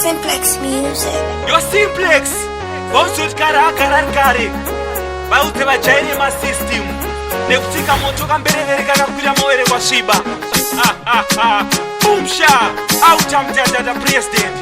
Simplex Music. Yo Simplex, bonsuthi kare bawuthe bajayine ma system nekuthika moto kamberevere kakakwira mawere kwasviba Boomsha autamtata president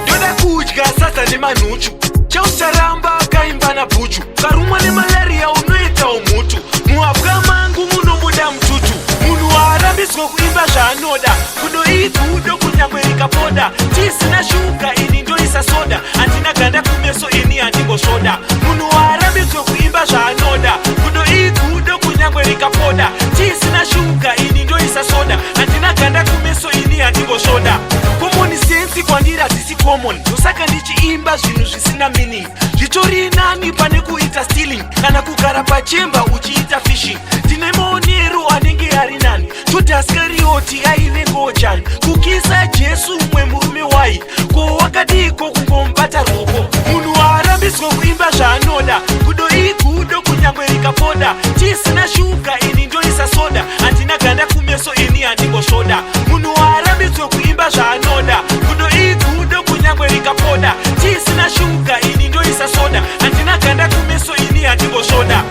ndoda kudya sadza nemanhuchu chausaramba kaimba nabhuchu karumwa nemalaria unoitawo mutu muhapwa mangu munomuda mututu munhu waarambidzwa kuimba zvaanoda kunoigudo kunyangwe rikapoda tisina shuga ini ndoisa soda handina ganda kumeso ini handingosvoda munhu waarambidzwa kuimba zvaanoda kunoigudo kunyangwe rikapoda tisina shuga ini ndoisa soda handina ganda kumeso ini handingosvoda common sense kwandiri hadzisi common ndosaka ndichiimba zvinhu zvisina meaning zvitori nani pane kuita stealing kana kugara pachemba uchiita fishing ndine maonero anenge ari nani todhaskarioti aive ngojani kukisa jesu umwe murume wai ko wakadiko kungomubata ruoko munhu waarambidzwa kuimba zvaanoda kudoigudo kunyangwe rikapoda tisina shuga ini ndoisa soda handina ganda kumeso ini handingosvoda munhu waarambidzwa kuimba zvaanoda kudoigudo kunyangwe rikapoda tisina shuga ini ndoisa soda handina ganda kumeso ini handingosvoda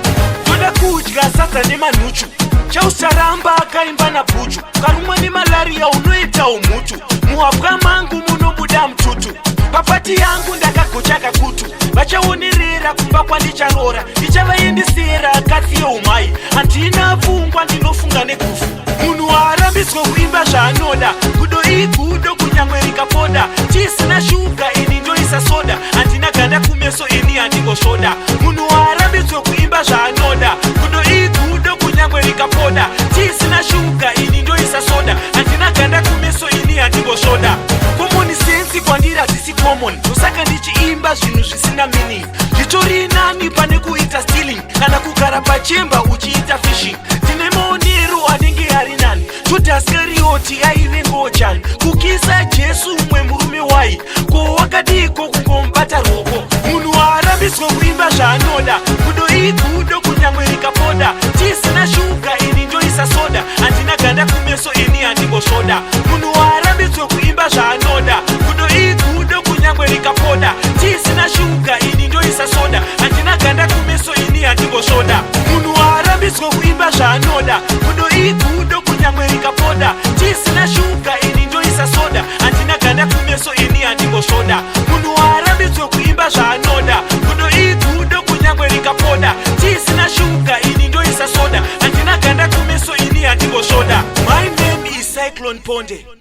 ndoda kudya sadza nemanhuchu chausaramba akaimba nabhuchu karumwa nemalaria unoitawo mutu muhapwa mangu munobuda mututu papati yangu ndakagocha kakutu vachaonerera kumba kwandicharora ndichavaendesera akatsi yeumai handina pfungwa ndinofunga nekufu munhu waarambidzwa kuimba zvaanoda kudoigudo kunyangwe rikapoda tisina shuga ini ndoisa soda handina ganda kumeso ini handingosvoda munhu waarambidzwa kuimba zvaanoda kudoigudo kunyangwe rikapoda tisina shuga ini ndoisa soda handina ganda kumeso ini handingosvoda common sense kwandiri hadzisi common ndosaka ndichiimba zvinhu zvisina meaning zvitori nani pane kuita stealing kana kugara pachemba uchiita fishing ndine maonero anenge ari nani todhaskarioti aive ngojani kukisa jesu umwe murume wai ko wakadiko kungomubata ruoko munhu waarambidzwa kuimba zvaanoda kudoigudo kunyangwe rikapoda tisina shuga ini ndoisa soda handina ganda kumeso ini handingosvoda munhu waarambidzwa kuimba zvaanoda kudoigudo kunyangwe rikapoda tisina shuga ini ndoisa soda handina ganda kumeso ini handingosvoda munhu waarambidzwa kuimba zvaanoda kudoigudo kunyangwe rikapoda tisina shuga ini ndoisa soda handina ganda kumeso ini handingosvoda munhu waarambidzwa kuimba zvaanoda kudoigudo kunyangwe rikapoda tisina shuga ini ndoisa soda handina ganda kumeso ini handingosvoda. My name is Cyclone Ponde.